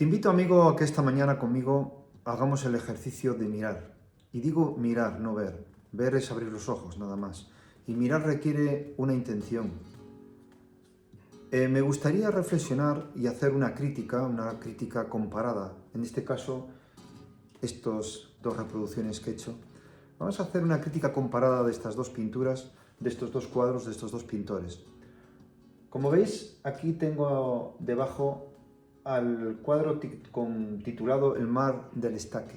Te invito, amigo, a que esta mañana conmigo hagamos el ejercicio de mirar. Y digo mirar, no ver. Ver es abrir los ojos, nada más. Y mirar requiere una intención. Me gustaría reflexionar y hacer una crítica comparada. En este caso, estas dos reproducciones que he hecho. Vamos a hacer una crítica comparada de estas dos pinturas, de estos dos cuadros, de estos dos pintores. Como veis, aquí tengo debajo al cuadro titulado El mar del Estaque.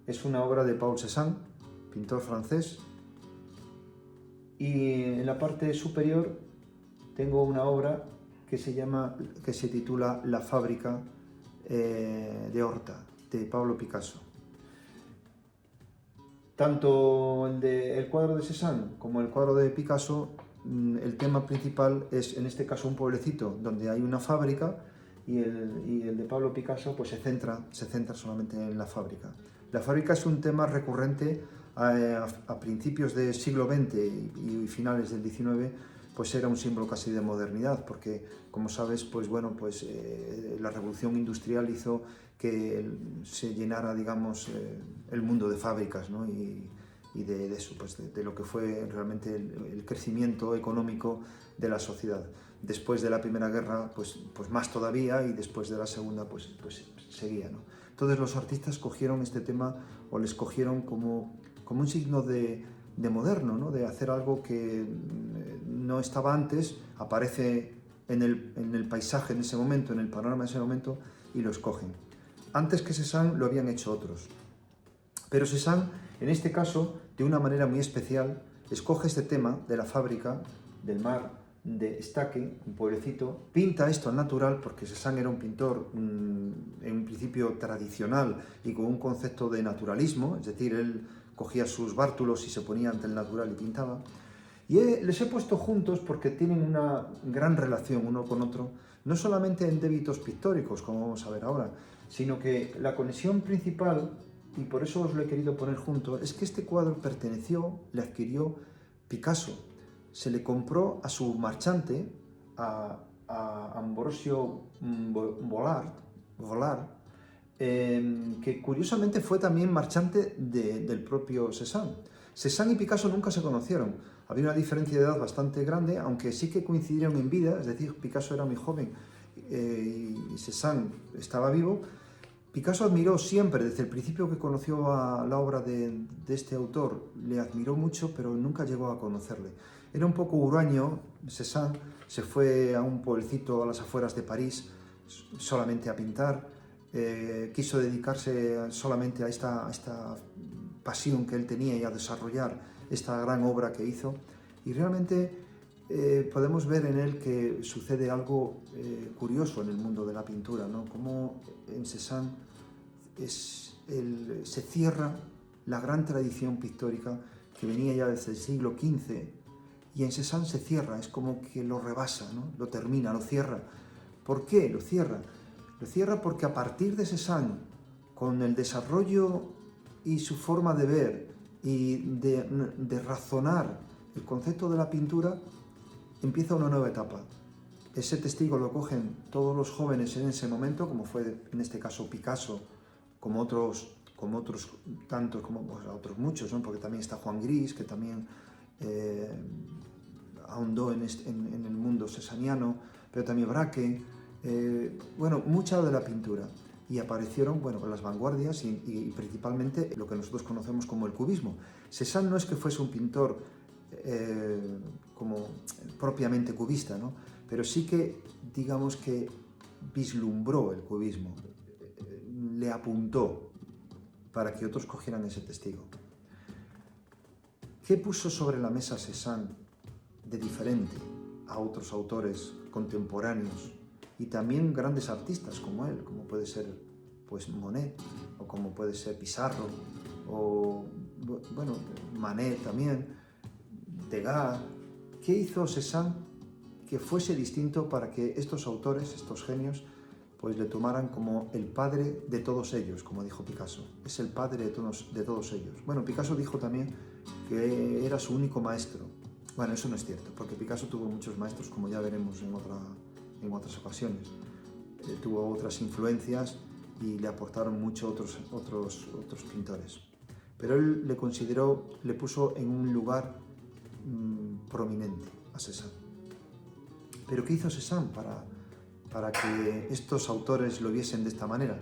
Es una obra de Paul Cézanne, pintor francés, y en la parte superior tengo una obra que se titula La fábrica de Horta, de Pablo Picasso. Tanto el cuadro de Cézanne como el cuadro de Picasso, el tema principal es, en este caso, un pueblecito donde hay una fábrica, y el de Pablo Picasso pues se centra solamente en la fábrica. La fábrica es un tema recurrente a principios del siglo XX y finales del XIX, pues era un símbolo casi de modernidad, porque, como sabes, pues bueno, la revolución industrial hizo que se llenara, digamos, el mundo de fábricas, ¿no? y de eso, pues de lo que fue realmente el crecimiento económico de la sociedad. Después de la Primera Guerra, pues más todavía, y después de la Segunda, pues seguía, ¿no? Entonces los artistas cogieron este tema, o les cogieron como un signo de moderno, ¿no? De hacer algo que no estaba antes, aparece en el paisaje en ese momento, en el panorama en ese momento, y lo escogen. Antes que Cézanne lo habían hecho otros. Pero Cézanne, en este caso, de una manera muy especial, escoge este tema de la fábrica, del mar de Estaque, un pueblecito, pinta esto al natural, porque Cézanne era un pintor en un principio tradicional y con un concepto de naturalismo, es decir, él cogía sus bártulos y se ponía ante el natural y pintaba. Y les he puesto juntos porque tienen una gran relación uno con otro, no solamente en débitos pictóricos, como vamos a ver ahora, sino que la conexión principal, y por eso os lo he querido poner junto, es que este cuadro le adquirió Picasso. Se le compró a su marchante, a Ambrosio Vollard, que curiosamente fue también marchante del propio Cézanne. Cézanne y Picasso nunca se conocieron. Había una diferencia de edad bastante grande, aunque sí que coincidieron en vida, es decir, Picasso era muy joven y Cézanne estaba vivo. Picasso admiró siempre, desde el principio que conoció a la obra de este autor, le admiró mucho, pero nunca llegó a conocerle. Era un poco huraño. Cézanne se fue a un pueblecito a las afueras de París solamente a pintar. Quiso dedicarse solamente a esta pasión que él tenía y a desarrollar esta gran obra que hizo. Y realmente podemos ver en él que sucede algo curioso en el mundo de la pintura, ¿no? Como en Cézanne se cierra la gran tradición pictórica que venía ya desde el siglo XV, y en Cézanne se cierra, es como que lo rebasa, ¿no? Lo termina, lo cierra. ¿Por qué lo cierra? Lo cierra porque a partir de Cézanne, con el desarrollo y su forma de ver y de razonar el concepto de la pintura, empieza una nueva etapa. Ese testigo lo cogen todos los jóvenes en ese momento, como fue en este caso Picasso, como otros tantos, como otros muchos, ¿no? Porque también está Juan Gris, que también ahondó en el mundo cesaniano, pero también Braque, bueno, mucha de la pintura. Y aparecieron, bueno, las vanguardias y principalmente lo que nosotros conocemos como el cubismo. Cézanne no es que fuese un pintor como propiamente cubista, ¿no? Pero sí que, digamos que vislumbró el cubismo, le apuntó para que otros cogieran ese testigo. ¿Qué puso sobre la mesa Cézanne de diferente a otros autores contemporáneos y también grandes artistas como él, como puede ser pues Monet, o como puede ser Pissarro, o bueno, Manet también, Degas? ¿Qué hizo Cézanne que fuese distinto para que estos autores, estos genios, pues le tomaran como el padre de todos ellos, como dijo Picasso? Es el padre de todos ellos. Bueno, Picasso dijo también que era su único maestro. Bueno, eso no es cierto, porque Picasso tuvo muchos maestros, como ya veremos en otras ocasiones. tuvo otras influencias y le aportaron mucho otros pintores. Pero él le consideró, le puso en un lugar prominente a Cézanne. ¿Pero qué hizo Cézanne para que estos autores lo viesen de esta manera?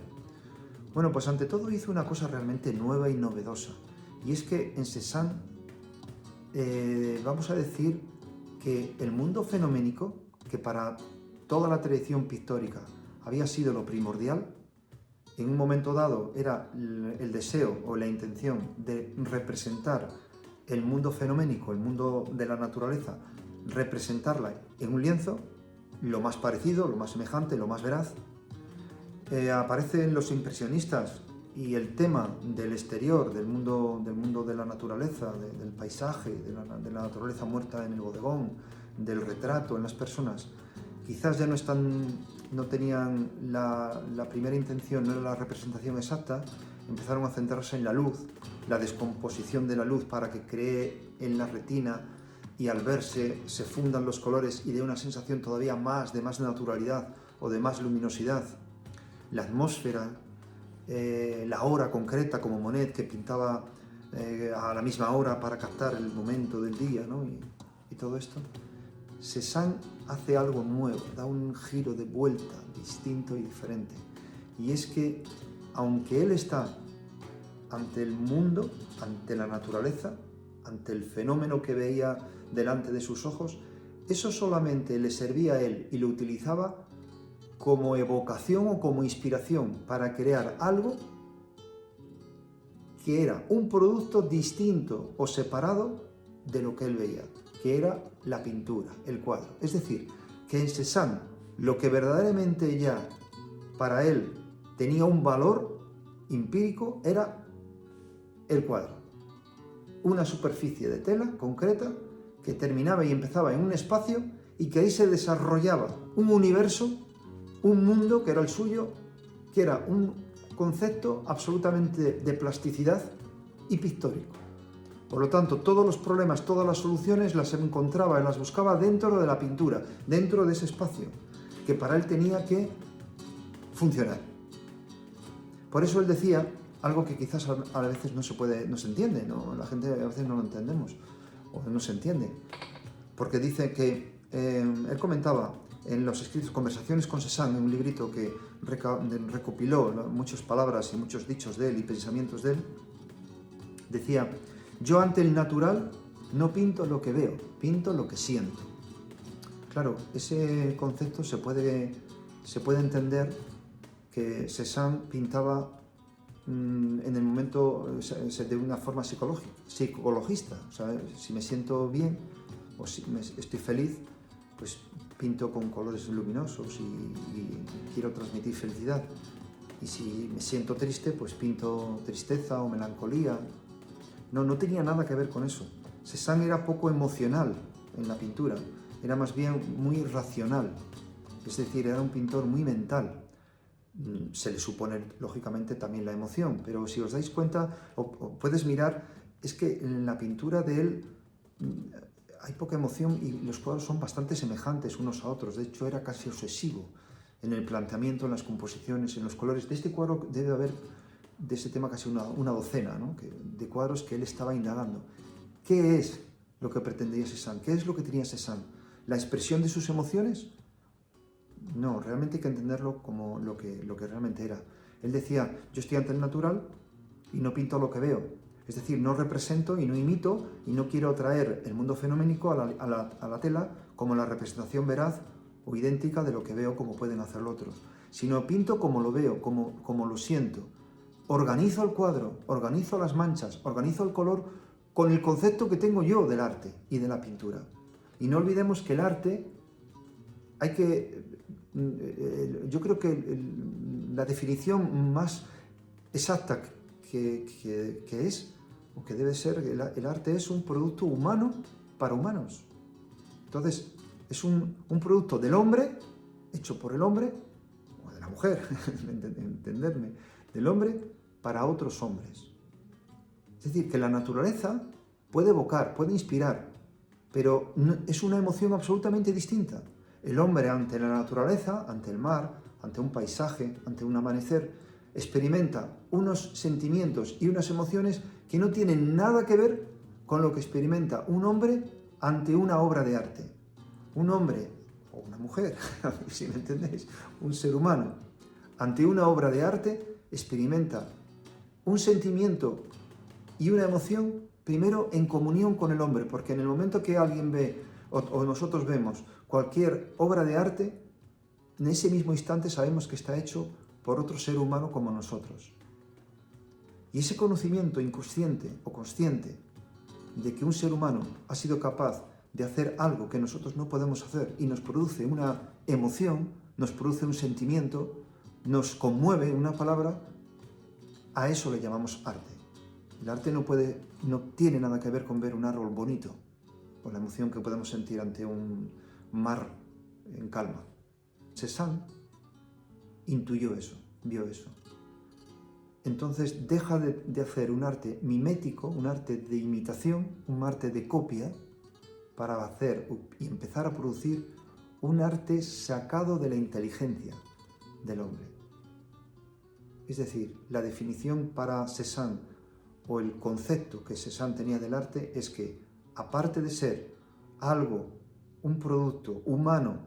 Bueno, pues ante todo hizo una cosa realmente nueva y novedosa. Y es que en Cézanne, vamos a decir que el mundo fenoménico, que para toda la tradición pictórica había sido lo primordial, en un momento dado era el deseo o la intención de representar el mundo fenoménico, el mundo de la naturaleza, representarla en un lienzo, lo más parecido, lo más semejante, lo más veraz. Aparecen los impresionistas y el tema del exterior, del mundo de la naturaleza, del paisaje, de la naturaleza muerta en el bodegón, del retrato en las personas, quizás ya no tenían la primera intención, no era la representación exacta, empezaron a centrarse en la luz, la descomposición de la luz para que cree en la retina y al verse se fundan los colores y dé una sensación todavía más de más naturalidad o de más luminosidad. La atmósfera, la hora concreta, como Monet, que pintaba a la misma hora para captar el momento del día, ¿no? y todo esto. Cézanne hace algo nuevo, da un giro de vuelta distinto y diferente. Y es que, aunque él está ante el mundo, ante la naturaleza, ante el fenómeno que veía delante de sus ojos, eso solamente le servía a él y lo utilizaba como evocación o como inspiración para crear algo que era un producto distinto o separado de lo que él veía, que era la pintura, el cuadro. Es decir, que en Cézanne lo que verdaderamente ya para él tenía un valor empírico era el cuadro. Una superficie de tela concreta que terminaba y empezaba en un espacio y que ahí se desarrollaba un universo, un mundo que era el suyo, que era un concepto absolutamente de plasticidad y pictórico. Por lo tanto, todos los problemas, todas las soluciones las encontraba y las buscaba dentro de la pintura, dentro de ese espacio, que para él tenía que funcionar. Por eso él decía algo que quizás a veces no se entiende, ¿no? La gente a veces no lo entendemos, o no se entiende, porque dice que, él comentaba en los escritos Conversaciones con Cézanne, un librito que recopiló muchas palabras y muchos dichos de él y pensamientos de él, decía: yo ante el natural no pinto lo que veo, pinto lo que siento. Claro, ese concepto se puede entender que Cézanne pintaba en el momento de una forma psicologista. O sea, si me siento bien o si estoy feliz, pues pinto con colores luminosos y quiero transmitir felicidad. Y si me siento triste, pues pinto tristeza o melancolía. No tenía nada que ver con eso. Cézanne era poco emocional en la pintura, era más bien muy racional. Es decir, era un pintor muy mental. Se le supone, lógicamente, también la emoción, pero si os dais cuenta, o puedes mirar, es que en la pintura de él hay poca emoción y los cuadros son bastante semejantes unos a otros. De hecho, era casi obsesivo en el planteamiento, en las composiciones, en los colores. De este cuadro debe haber, de ese tema, casi una docena, ¿no? De cuadros que él estaba indagando. ¿Qué es lo que pretendía Cézanne? ¿Qué es lo que tenía Cézanne? ¿La expresión de sus emociones? No, realmente hay que entenderlo como lo que realmente era. Él decía: yo estoy ante el natural y no pinto lo que veo. Es decir, no represento y no imito y no quiero traer el mundo fenoménico a la tela como la representación veraz o idéntica de lo que veo como pueden hacerlo otros, sino pinto como lo veo, como lo siento. Organizo el cuadro, organizo las manchas, organizo el color con el concepto que tengo yo del arte y de la pintura. Y no olvidemos que el arte yo creo que la definición más exacta que es, o que debe ser, el arte es un producto humano para humanos. Entonces, es un producto del hombre, hecho por el hombre, o de la mujer, entenderme, del hombre para otros hombres. Es decir, que la naturaleza puede evocar, puede inspirar, pero es una emoción absolutamente distinta. El hombre ante la naturaleza, ante el mar, ante un paisaje, ante un amanecer, experimenta unos sentimientos y unas emociones que no tienen nada que ver con lo que experimenta un hombre ante una obra de arte. Un hombre o una mujer, si me entendéis, un ser humano, ante una obra de arte experimenta un sentimiento y una emoción primero en comunión con el hombre, porque en el momento que alguien ve o nosotros vemos cualquier obra de arte, en ese mismo instante sabemos que está hecho por otro ser humano como nosotros. Y ese conocimiento inconsciente o consciente de que un ser humano ha sido capaz de hacer algo que nosotros no podemos hacer y nos produce una emoción, nos produce un sentimiento, nos conmueve, una palabra, a eso le llamamos arte. El arte no tiene nada que ver con ver un árbol bonito, o la emoción que podemos sentir ante un mar en calma. Cézanne intuyó eso, vio eso. Entonces deja de hacer un arte mimético, un arte de imitación, un arte de copia, para hacer y empezar a producir un arte sacado de la inteligencia del hombre. Es decir, la definición para Cézanne, o el concepto que Cézanne tenía del arte, es que, aparte de ser algo, un producto humano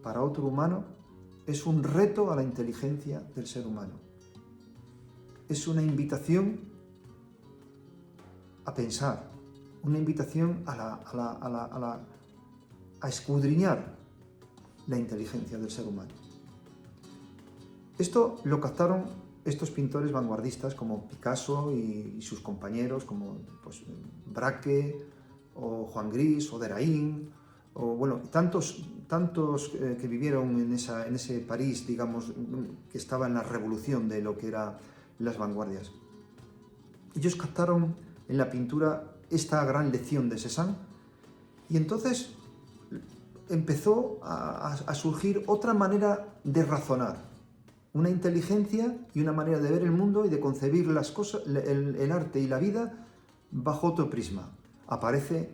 para otro humano, es un reto a la inteligencia del ser humano. Es una invitación a pensar, una invitación a escudriñar la inteligencia del ser humano. Esto lo captaron estos pintores vanguardistas como Picasso y sus compañeros, como pues, Braque, o Juan Gris, o Derain, o bueno, tantos que vivieron en ese París, digamos, que estaba en la revolución de lo que eran las vanguardias. Ellos captaron en la pintura esta gran lección de Cézanne, y entonces empezó a surgir otra manera de razonar, una inteligencia y una manera de ver el mundo y de concebir las cosas, el arte y la vida bajo otro prisma. Aparece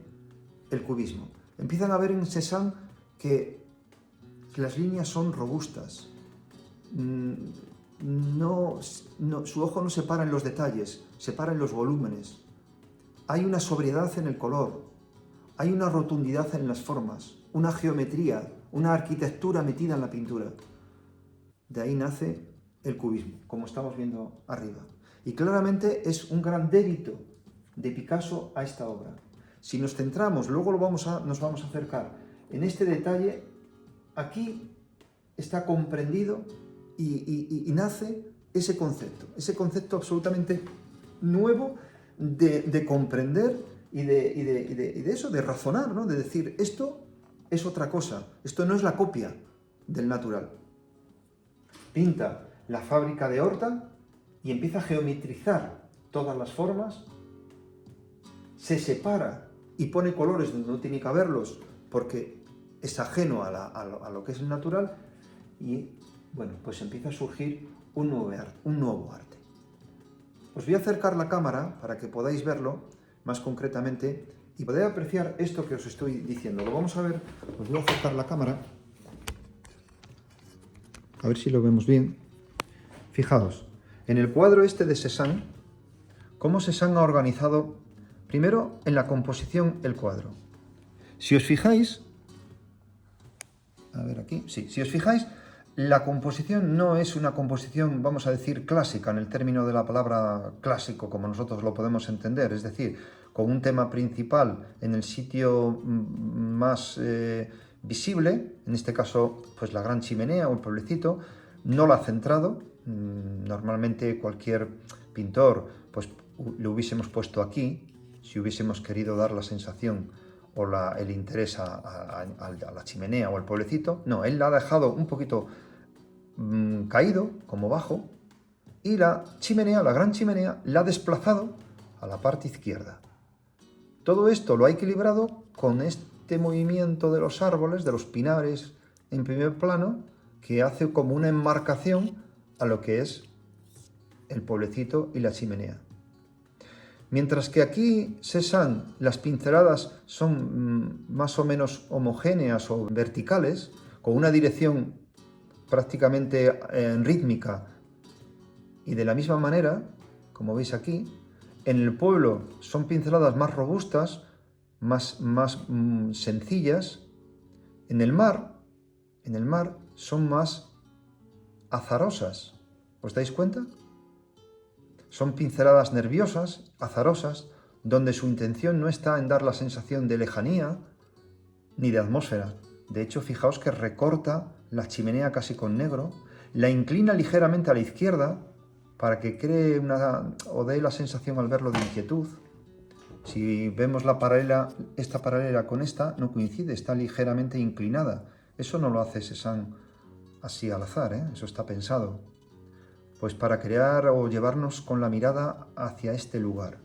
el cubismo. Empiezan a ver en Cézanne que las líneas son robustas, su ojo no se para en los detalles, se para en los volúmenes. Hay una sobriedad en el color, hay una rotundidad en las formas, una geometría, una arquitectura metida en la pintura. De ahí nace el cubismo, como estamos viendo arriba. Y claramente es un gran débito de Picasso a esta obra. Si nos centramos, luego nos vamos a acercar en este detalle, aquí está comprendido y nace ese concepto absolutamente nuevo de comprender y de eso, de razonar, ¿no? De decir, esto es otra cosa, esto no es la copia del natural. Pinta la fábrica de Horta y empieza a geometrizar todas las formas, se separa y pone colores donde no tiene que haberlos porque es ajeno a lo que es el natural, y bueno, pues empieza a surgir un nuevo arte. Os voy a acercar la cámara para que podáis verlo más concretamente y podáis apreciar esto que os estoy diciendo. Lo vamos a ver, os voy a acercar la cámara, a ver si lo vemos bien. Fijaos, en el cuadro este de Cézanne, cómo Cézanne ha organizado primero en la composición el cuadro. Si os fijáis, a ver aquí, sí, si os fijáis, la composición no es una composición, vamos a decir, clásica, en el término de la palabra clásico, como nosotros lo podemos entender, es decir, con un tema principal en el sitio más visible, en este caso, pues la gran chimenea o el pueblecito, no la ha centrado. Normalmente cualquier pintor, pues lo hubiésemos puesto aquí, si hubiésemos querido dar la sensación o el interés a la chimenea o al pueblecito. No, él la ha dejado un poquito caído, como bajo, y la chimenea, la gran chimenea, la ha desplazado a la parte izquierda. Todo esto lo ha equilibrado con este movimiento de los árboles, de los pinares en primer plano, que hace como una enmarcación a lo que es el pueblecito y la chimenea. Mientras que aquí, Cézanne, las pinceladas son más o menos homogéneas o verticales, con una dirección prácticamente en rítmica. Y de la misma manera, como veis aquí, en el pueblo son pinceladas más robustas, más sencillas. En el mar son más azarosas. ¿Os dais cuenta? Son pinceladas nerviosas, azarosas, donde su intención no está en dar la sensación de lejanía ni de atmósfera. De hecho, fijaos que recorta la chimenea casi con negro, la inclina ligeramente a la izquierda para que cree o dé la sensación al verlo de inquietud. Si vemos esta paralela con esta, no coincide, está ligeramente inclinada. Eso no lo hace Cézanne así al azar, ¿eh? Eso está pensado. Pues para crear o llevarnos con la mirada hacia este lugar,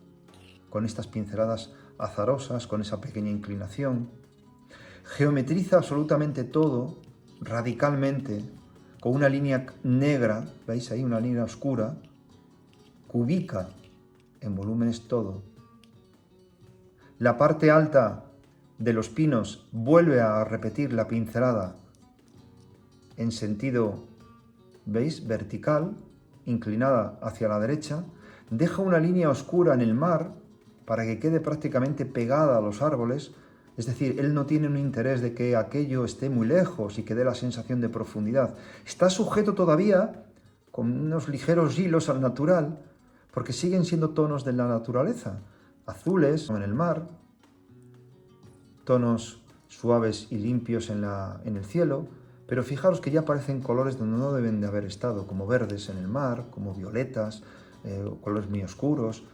con estas pinceladas azarosas, con esa pequeña inclinación. Geometriza absolutamente todo, radicalmente, con una línea negra, ¿veis ahí? Una línea oscura, cubica en volúmenes todo. La parte alta de los pinos vuelve a repetir la pincelada en sentido, ¿veis? Vertical, inclinada hacia la derecha. Deja una línea oscura en el mar para que quede prácticamente pegada a los árboles. Es decir, él no tiene un interés de que aquello esté muy lejos y que dé la sensación de profundidad. Está sujeto todavía con unos ligeros hilos al natural, porque siguen siendo tonos de la naturaleza. Azules en el mar, tonos suaves y limpios en el cielo, pero fijaros que ya aparecen colores donde no deben de haber estado, como verdes en el mar, como violetas, colores muy oscuros,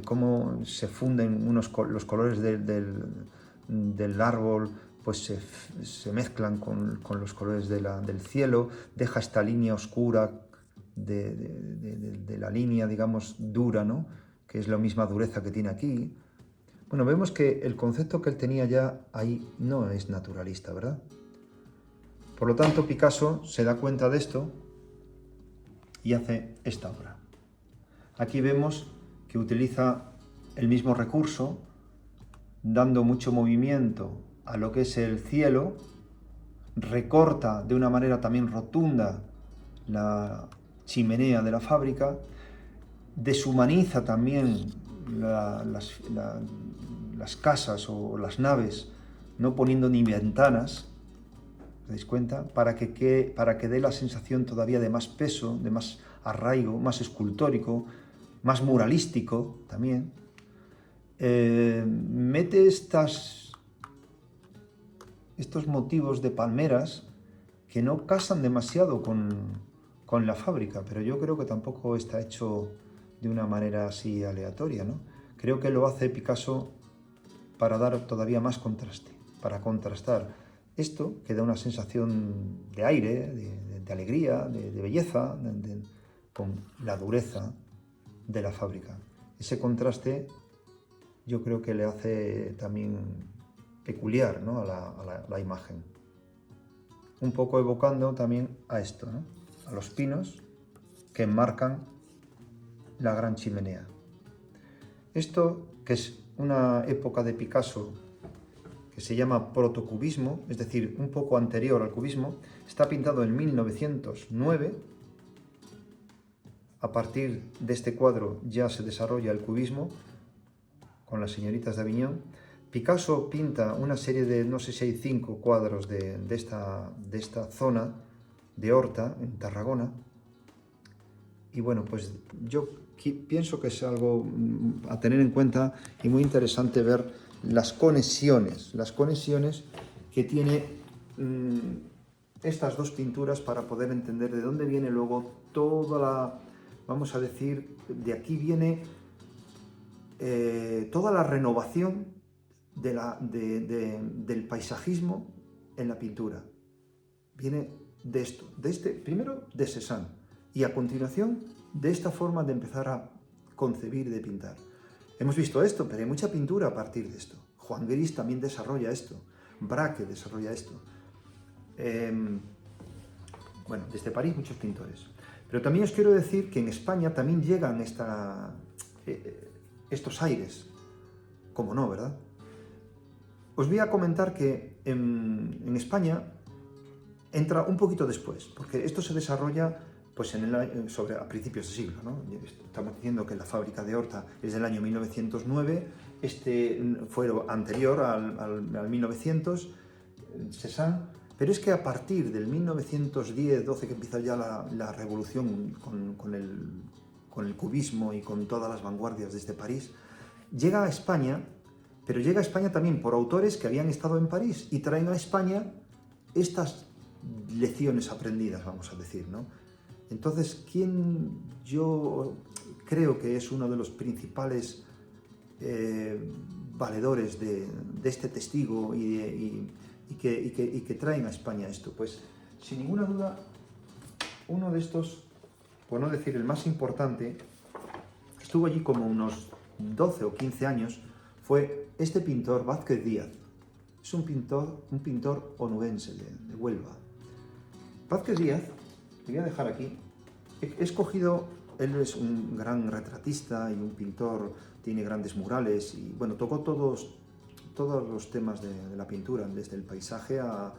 cómo se funden los colores del árbol, pues se mezclan con los colores del cielo, deja esta línea oscura de la línea, digamos, dura, ¿no? Que es la misma dureza que tiene aquí. Bueno, vemos que el concepto que él tenía ya ahí no es naturalista, ¿verdad? Por lo tanto, Picasso se da cuenta de esto y hace esta obra. Aquí vemos que utiliza el mismo recurso, dando mucho movimiento a lo que es el cielo, recorta de una manera también rotunda la chimenea de la fábrica, deshumaniza también las casas o las naves, no poniendo ni ventanas, ¿os dais cuenta? Para que dé la sensación todavía de más peso, de más arraigo, más escultórico, más muralístico también. Mete estos motivos de palmeras que no casan demasiado con la fábrica, pero yo creo que tampoco está hecho de una manera así aleatoria, ¿no? Creo que lo hace Picasso para dar todavía más contraste, para contrastar esto que da una sensación de aire, de alegría, de belleza, con la dureza de la fábrica. Ese contraste yo creo que le hace también peculiar, ¿no? a la imagen. Un poco evocando también a esto, ¿no? A los pinos que enmarcan la gran chimenea. Esto, que es una época de Picasso que se llama protocubismo, es decir, un poco anterior al cubismo, está pintado en 1909. A partir de este cuadro ya se desarrolla el cubismo con las señoritas de Aviñón. Picasso pinta una serie de, no sé si hay 5 cuadros de esta zona de Horta, en Tarragona. Y bueno, pues yo pienso que es algo a tener en cuenta y muy interesante ver las conexiones que tiene estas dos pinturas para poder entender de dónde viene luego toda la, vamos a decir, de aquí viene toda la renovación del paisajismo en la pintura. Viene de esto, primero de Cézanne y a continuación de esta forma de empezar a concebir y de pintar. Hemos visto esto, pero hay mucha pintura a partir de esto. Juan Gris también desarrolla esto, Braque desarrolla esto. Bueno, desde París muchos pintores. Pero también os quiero decir que en España también llegan estos aires, como no, ¿verdad? Os voy a comentar que en España entra un poquito después, porque esto se desarrolla pues, a principios de siglo, ¿no? Estamos diciendo que la fábrica de Horta es del año 1909, este fue anterior al 1900, Cézanne, pero es que a partir del 1910-12, que empieza ya la revolución con el cubismo y con todas las vanguardias desde París, llega a España, pero llega a España también por autores que habían estado en París y traen a España estas lecciones aprendidas, vamos a decir, ¿no? Entonces, ¿quién yo creo que es uno de los principales valedores de este testigo y que traen a España esto? Pues, sin ninguna duda, uno de estos, por no decir el más importante, estuvo allí como unos 12 o 15 años, fue este pintor Vázquez Díaz. Es un pintor onubense de Huelva. Vázquez Díaz, lo voy a dejar aquí, he escogido, él es un gran retratista y un pintor, tiene grandes murales y bueno, tocó todos los temas de la pintura, desde el paisaje a,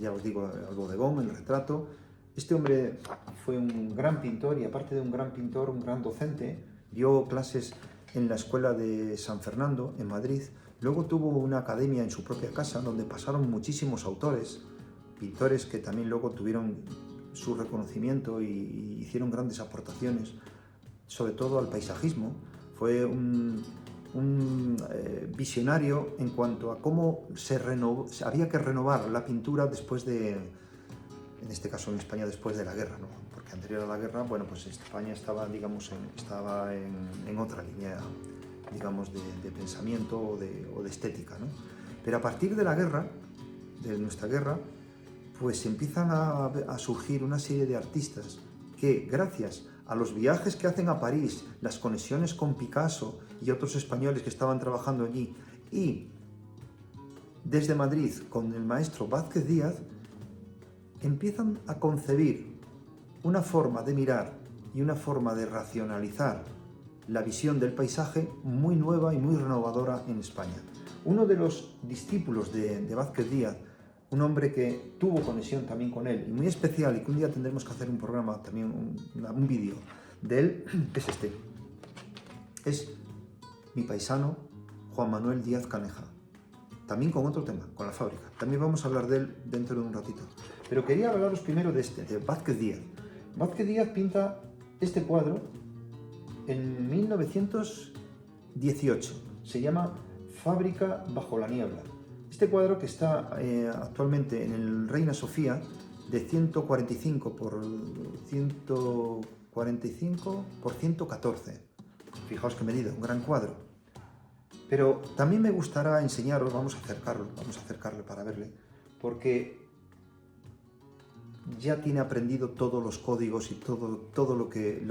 ya os digo, al bodegón, el retrato. Este hombre fue un gran pintor y aparte de un gran pintor, un gran docente, dio clases en la escuela de San Fernando, en Madrid. Luego tuvo una academia en su propia casa donde pasaron muchísimos autores, pintores que también luego tuvieron su reconocimiento y hicieron grandes aportaciones, sobre todo al paisajismo. Fue un visionario en cuanto a cómo había que renovar la pintura después de, en este caso en España, después de la guerra, ¿no? Porque anterior a la guerra, bueno, pues España estaba, digamos, en otra línea, digamos, de pensamiento o de estética, ¿no? Pero a partir de la guerra, de nuestra guerra, pues empiezan a surgir una serie de artistas que, gracias a los viajes que hacen a París, las conexiones con Picasso y otros españoles que estaban trabajando allí, y desde Madrid con el maestro Vázquez Díaz, empiezan a concebir una forma de mirar y una forma de racionalizar la visión del paisaje muy nueva y muy renovadora en España. Uno de los discípulos de Vázquez Díaz, un hombre que tuvo conexión también con él, y muy especial, y que un día tendremos que hacer un programa, también un vídeo de él, es este. Es mi paisano Juan Manuel Díaz Caneja. También con otro tema, con la fábrica. También vamos a hablar de él dentro de un ratito. Pero quería hablaros primero de Vázquez Díaz. Vázquez Díaz pinta este cuadro en 1918. Se llama Fábrica bajo la niebla. Este cuadro, que está actualmente en el Reina Sofía, de 145 por 145 por 114. Fijaos qué medida, un gran cuadro. Pero también me gustará enseñaros, vamos a acercarle para verle, porque ya tiene aprendido todos los códigos y todo lo que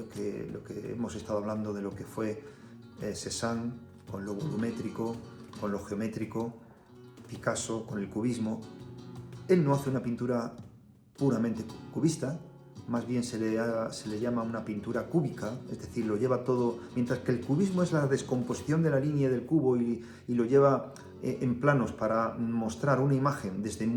hemos estado hablando de lo que fue Cézanne, con lo volumétrico, con lo geométrico, Picasso con el cubismo. Él no hace una pintura puramente cubista, más bien se le llama una pintura cúbica, es decir, lo lleva todo, mientras que el cubismo es la descomposición de la línea del cubo y lo lleva en planos para mostrar una imagen desde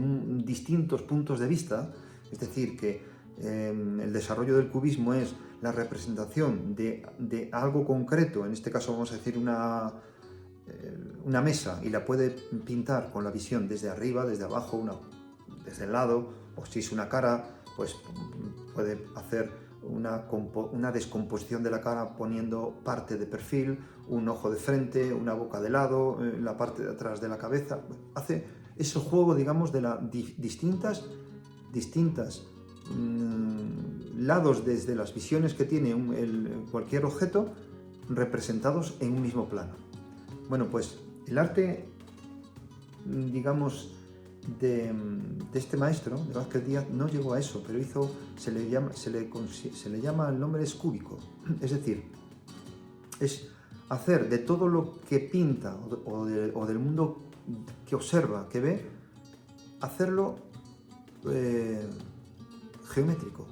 distintos puntos de vista, es decir, que el desarrollo del cubismo es la representación de algo concreto, en este caso vamos a decir una mesa, y la puede pintar con la visión desde arriba, desde abajo, desde el lado, o si es una cara, pues puede hacer una descomposición de la cara poniendo parte de perfil, un ojo de frente, una boca de lado, la parte de atrás de la cabeza. Hace ese juego, digamos, de distintas lados desde las visiones que tiene cualquier objeto representados en un mismo plano. Bueno, pues el arte, digamos, de este maestro, de Vázquez Díaz, no llegó a eso, pero se le llama, el nombre es cúbico, es decir, es hacer de todo lo que pinta o del mundo que observa, que ve, hacerlo geométrico.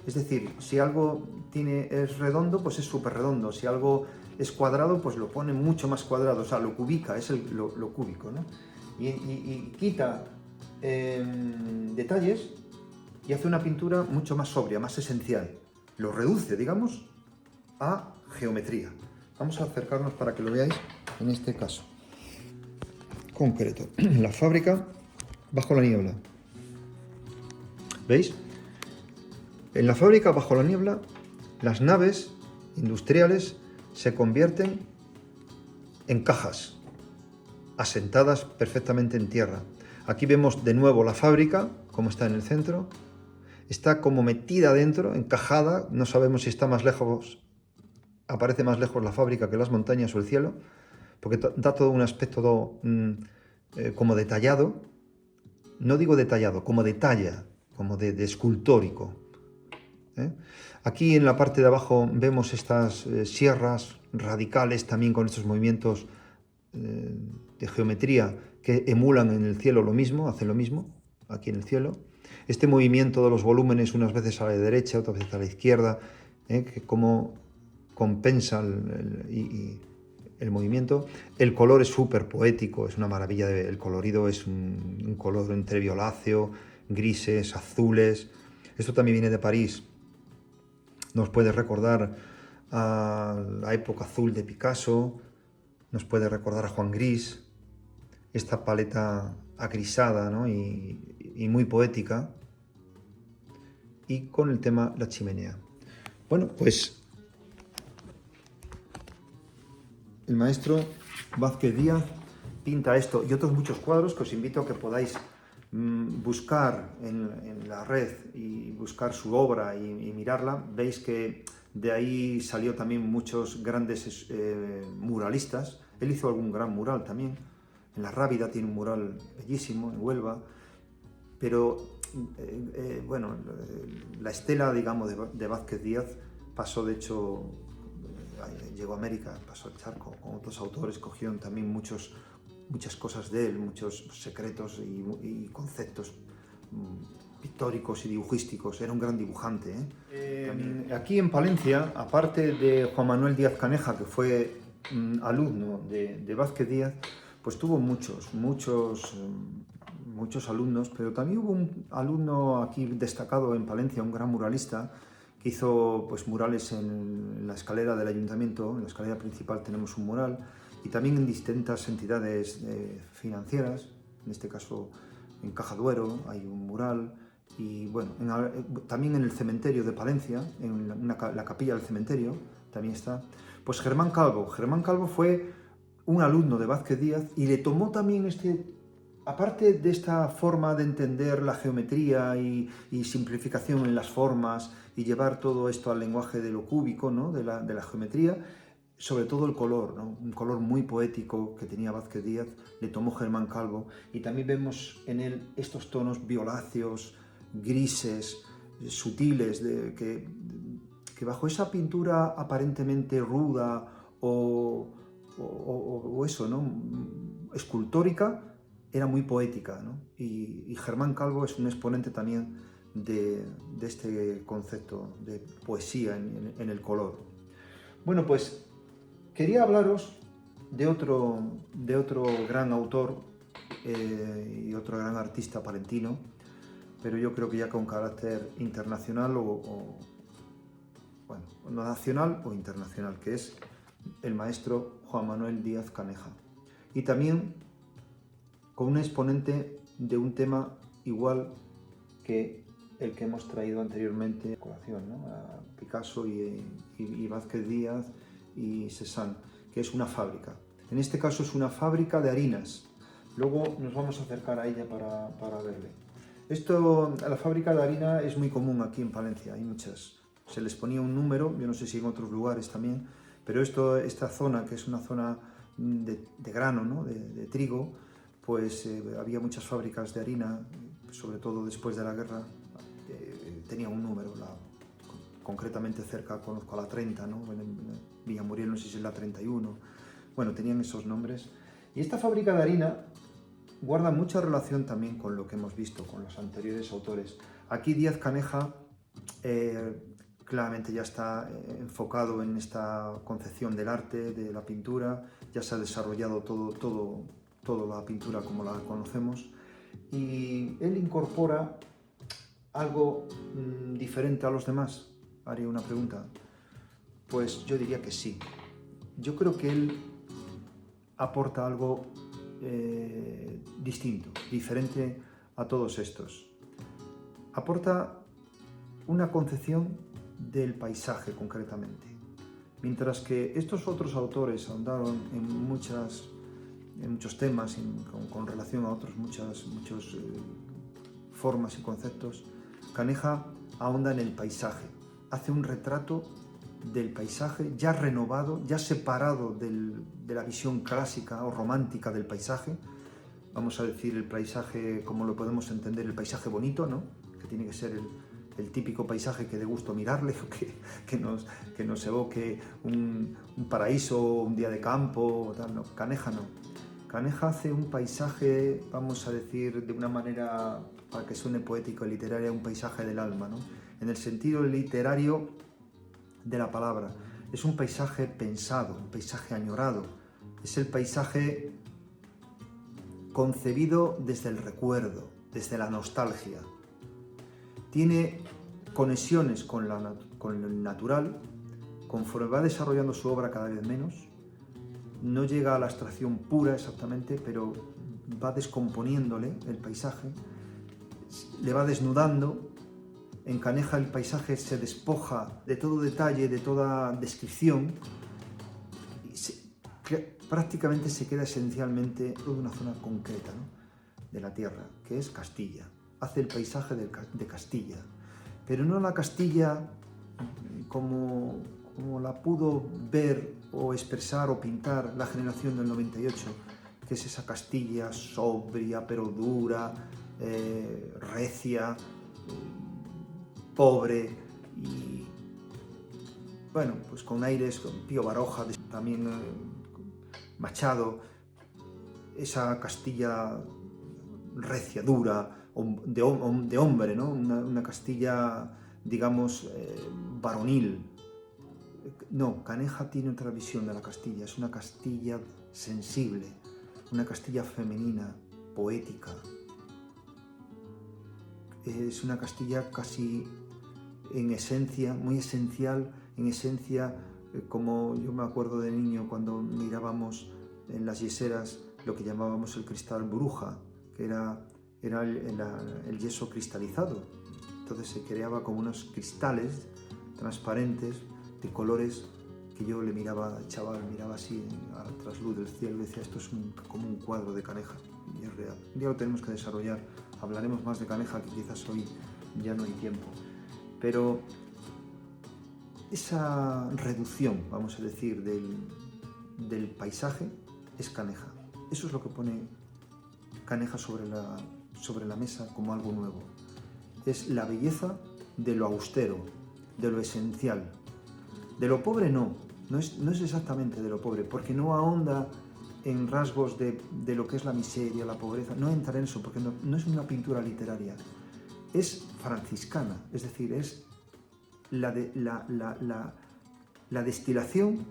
Es decir, si algo es redondo, pues es súper redondo, si algo es cuadrado, pues lo pone mucho más cuadrado, o sea, lo cubica, es lo cúbico, ¿no? Y quita detalles y hace una pintura mucho más sobria, más esencial. Lo reduce, digamos, a geometría. Vamos a acercarnos para que lo veáis en este caso concreto. La fábrica bajo la niebla. ¿Veis? En la fábrica bajo la niebla, las naves industriales se convierten en cajas, asentadas perfectamente en tierra. Aquí vemos de nuevo la fábrica, como está en el centro. Está como metida dentro, encajada. No sabemos si está más lejos, aparece más lejos la fábrica que las montañas o el cielo, porque da todo un aspecto como detallado. No digo detallado, como de talla, como de escultórico. Aquí en la parte de abajo vemos estas sierras radicales también con estos movimientos de geometría que emulan en el cielo lo mismo, hacen lo mismo aquí en el cielo. Este movimiento de los volúmenes unas veces a la derecha, otras veces a la izquierda, que como compensa el movimiento. El color es súper poético, es una maravilla. El colorido es un color entre violáceo, grises, azules. Esto también viene de París. Nos puede recordar a la época azul de Picasso, nos puede recordar a Juan Gris, esta paleta agrisada, ¿no? y muy poética, y con el tema La Chimenea. Bueno, pues el maestro Vázquez Díaz pinta esto y otros muchos cuadros que os invito a que podáis buscar en la red y buscar su obra y mirarla. Veis que de ahí salió también muchos grandes muralistas. Él hizo algún gran mural también. En La Rábida tiene un mural bellísimo, en Huelva. Pero, bueno, la estela, digamos, de Vázquez Díaz pasó, de hecho, llegó a América, pasó el charco, con otros autores, cogieron también muchas cosas de él, muchos secretos y conceptos pictóricos y dibujísticos. Era un gran dibujante. Aquí en Palencia, aparte de Juan Manuel Díaz Caneja, que fue alumno de Vázquez Díaz, pues tuvo muchos alumnos, pero también hubo un alumno aquí destacado en Palencia, un gran muralista, que hizo pues murales en la escalera del ayuntamiento. En la escalera principal tenemos un mural, y también en distintas entidades financieras, en este caso en Caja Duero hay un mural, y bueno, también en el cementerio de Palencia, en la capilla del cementerio, también está. Pues Germán Calvo fue un alumno de Vázquez Díaz y le tomó también aparte de esta forma de entender la geometría y simplificación en las formas y llevar todo esto al lenguaje de lo cúbico, ¿no? de la geometría, sobre todo el color, ¿no? Un color muy poético que tenía Vázquez Díaz, le tomó Germán Calvo, y también vemos en él estos tonos violáceos, grises, sutiles, que bajo esa pintura aparentemente ruda o eso, ¿no? escultórica, era muy poética, ¿no? Y Germán Calvo es un exponente también de este concepto de poesía en el color. Bueno, pues quería hablaros de otro gran autor y otro gran artista palentino, pero yo creo que ya con carácter internacional bueno, nacional o internacional, que es el maestro Juan Manuel Díaz Caneja. Y también con un exponente de un tema igual que el que hemos traído anteriormente a colación, ¿no? A Picasso y Vázquez Díaz y Cézanne, que es una fábrica. En este caso es una fábrica de harinas. Luego nos vamos a acercar a ella para verle. La fábrica de harina es muy común aquí en Palencia, hay muchas. Se les ponía un número, yo no sé si en otros lugares también, pero esta zona, que es una zona de grano, ¿no? de trigo, pues había muchas fábricas de harina, sobre todo después de la guerra, tenía un número, concretamente cerca, conozco a la 30, ¿no? En Villamuriel no sé si es la 31, bueno, tenían esos nombres. Y esta fábrica de harina guarda mucha relación también con lo que hemos visto, con los anteriores autores. Aquí Díaz Caneja claramente ya está enfocado en esta concepción del arte, de la pintura, ya se ha desarrollado toda la pintura como la conocemos, y él incorpora algo diferente a los demás? Haría una pregunta. Pues yo diría que sí. Yo creo que él aporta algo distinto, diferente a todos estos. Aporta una concepción del paisaje concretamente. Mientras que estos otros autores ahondaron en muchos temas con relación a otros muchas formas y conceptos, Caneja ahonda en el paisaje, hace un retrato del paisaje ya renovado, ya separado de la visión clásica o romántica del paisaje. Vamos a decir el paisaje como lo podemos entender, el paisaje bonito, ¿no? Que tiene que ser el típico paisaje que dé gusto mirarle, que nos evoque un paraíso, un día de campo, tal, no. Caneja no. Caneja hace un paisaje, vamos a decir de una manera, para que suene poético y literaria, un paisaje del alma, ¿no? En el sentido literario de la palabra. Es un paisaje pensado, un paisaje añorado. Es el paisaje concebido desde el recuerdo, desde la nostalgia. Tiene conexiones con el natural, conforme va desarrollando su obra cada vez menos. No llega a la abstracción pura exactamente, pero va descomponiéndole el paisaje, le va desnudando. En Caneja el paisaje se despoja de todo detalle, de toda descripción, y prácticamente se queda esencialmente en una zona concreta, ¿no?, de la tierra, que es Castilla. Hace el paisaje de Castilla, pero no la Castilla como la pudo ver o expresar o pintar la generación del 98, que es esa Castilla sobria pero dura, recia, pobre y, bueno, pues con aires, con Pío Baroja, también Machado, esa Castilla recia, dura, de hombre, ¿no? Una Castilla, digamos, varonil. No, Caneja tiene otra visión de la Castilla, es una Castilla sensible, una Castilla femenina, poética. Es una Castilla casi en esencia, muy esencial, en esencia, como yo me acuerdo de niño cuando mirábamos en las yeseras lo que llamábamos el cristal bruja, que era el yeso cristalizado. Entonces se creaba como unos cristales transparentes de colores que yo le miraba, el chaval miraba así a la trasluz del cielo y decía, esto es como un cuadro de Caneja, y es real. Un día lo tenemos que desarrollar, hablaremos más de Caneja, que quizás hoy ya no hay tiempo. Pero esa reducción, vamos a decir, del paisaje es Caneja. Eso es lo que pone Caneja sobre la mesa como algo nuevo. Es la belleza de lo austero, de lo esencial. De lo pobre no es exactamente de lo pobre, porque no ahonda en rasgos de lo que es la miseria, la pobreza. No entra en eso, porque no es una pintura literaria. Es franciscana, es decir, es la destilación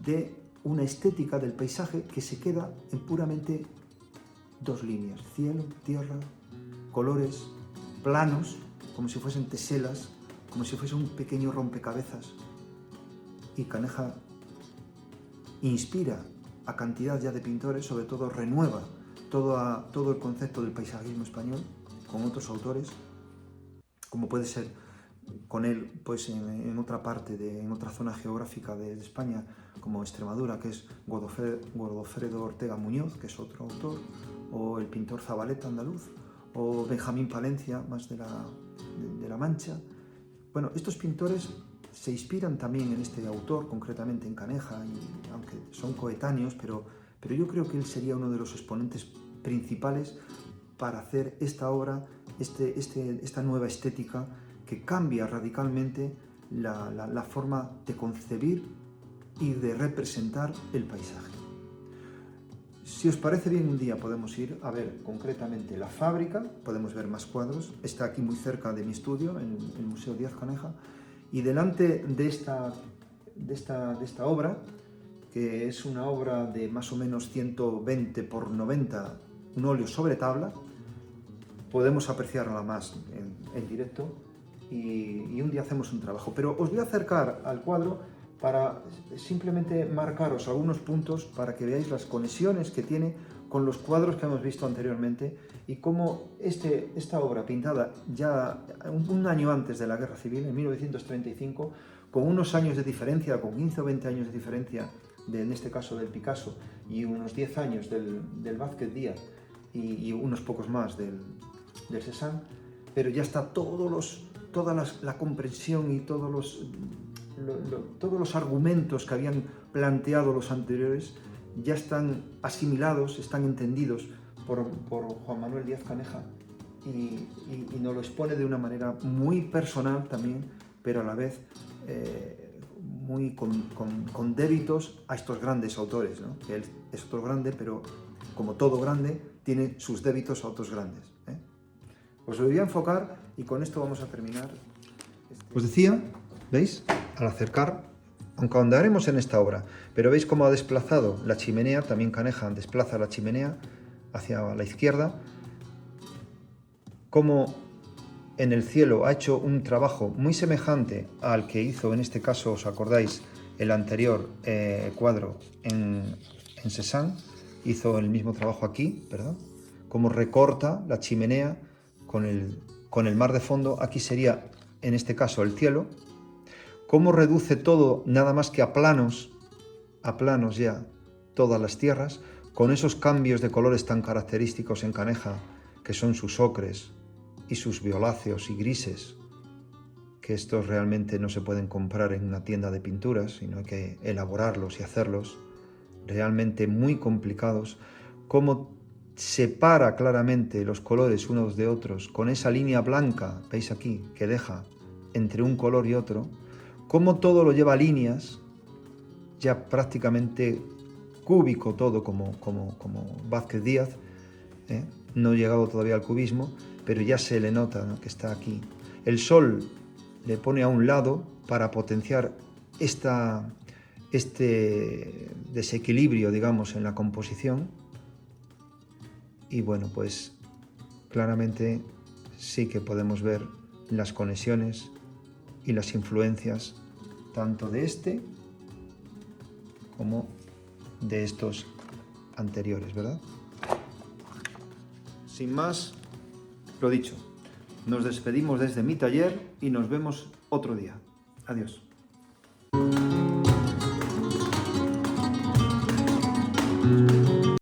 de una estética del paisaje que se queda en puramente dos líneas: cielo, tierra, colores, planos, como si fuesen teselas, como si fuese un pequeño rompecabezas. Y Caneja inspira a cantidad ya de pintores, sobre todo renueva todo el concepto del paisajismo español con otros autores, como puede ser con él, pues en otra parte, en otra zona geográfica de España, como Extremadura, que es Godofredo Ortega Muñoz, que es otro autor, o el pintor Zabaleta andaluz, o Benjamín Palencia, más de la Mancha. Bueno, estos pintores se inspiran también en este autor, concretamente en Caneja, y aunque son coetáneos, pero yo creo que él sería uno de los exponentes principales para hacer esta obra, esta nueva estética que cambia radicalmente la forma de concebir y de representar el paisaje. Si os parece bien, un día podemos ir a ver concretamente la fábrica, podemos ver más cuadros, está aquí muy cerca de mi estudio, en el Museo Díaz Caneja, y delante de esta obra, que es una obra de más o menos 120 por 90, un óleo sobre tabla, podemos apreciarla más en directo y un día hacemos un trabajo. Pero os voy a acercar al cuadro para simplemente marcaros algunos puntos para que veáis las conexiones que tiene con los cuadros que hemos visto anteriormente y cómo esta obra pintada ya un año antes de la Guerra Civil, en 1935, con unos años de diferencia, con 15 o 20 años de diferencia, en este caso del Picasso, y unos 10 años del Vázquez Díaz y unos pocos más del Cézanne, pero ya está toda la comprensión y todos los argumentos que habían planteado los anteriores ya están asimilados, están entendidos por Juan Manuel Díaz Caneja y nos lo expone de una manera muy personal también, pero a la vez muy con débitos a estos grandes autores, ¿no? Que él es otro grande, pero como todo grande, tiene sus débitos a otros grandes, ¿eh? Os lo voy a enfocar y con esto vamos a terminar. Os decía, ¿veis? Al acercar, aunque ahondaremos en esta obra, pero veis cómo ha desplazado la chimenea, también Caneja desplaza la chimenea hacia la izquierda, cómo en el cielo ha hecho un trabajo muy semejante al que hizo, en este caso, ¿os acordáis?, el anterior cuadro en Cézanne, hizo el mismo trabajo aquí, ¿verdad? Cómo recorta la chimenea con el mar de fondo, aquí sería, en este caso, el cielo, cómo reduce todo nada más que a planos ya, todas las tierras, con esos cambios de colores tan característicos en Caneja, que son sus ocres y sus violáceos y grises, que estos realmente no se pueden comprar en una tienda de pinturas, sino hay que elaborarlos y hacerlos, realmente muy complicados, cómo separa claramente los colores unos de otros, con esa línea blanca, veis aquí, que deja entre un color y otro, cómo todo lo lleva a líneas, ya prácticamente cúbico todo, como Vázquez Díaz, no ha llegado todavía al cubismo, pero ya se le nota, ¿no?, que está aquí. El sol le pone a un lado para potenciar este desequilibrio, digamos, en la composición. Y bueno, pues claramente sí que podemos ver las conexiones y las influencias tanto de este como de estos anteriores, ¿verdad? Sin más, lo dicho, nos despedimos desde mi taller y nos vemos otro día. Adiós.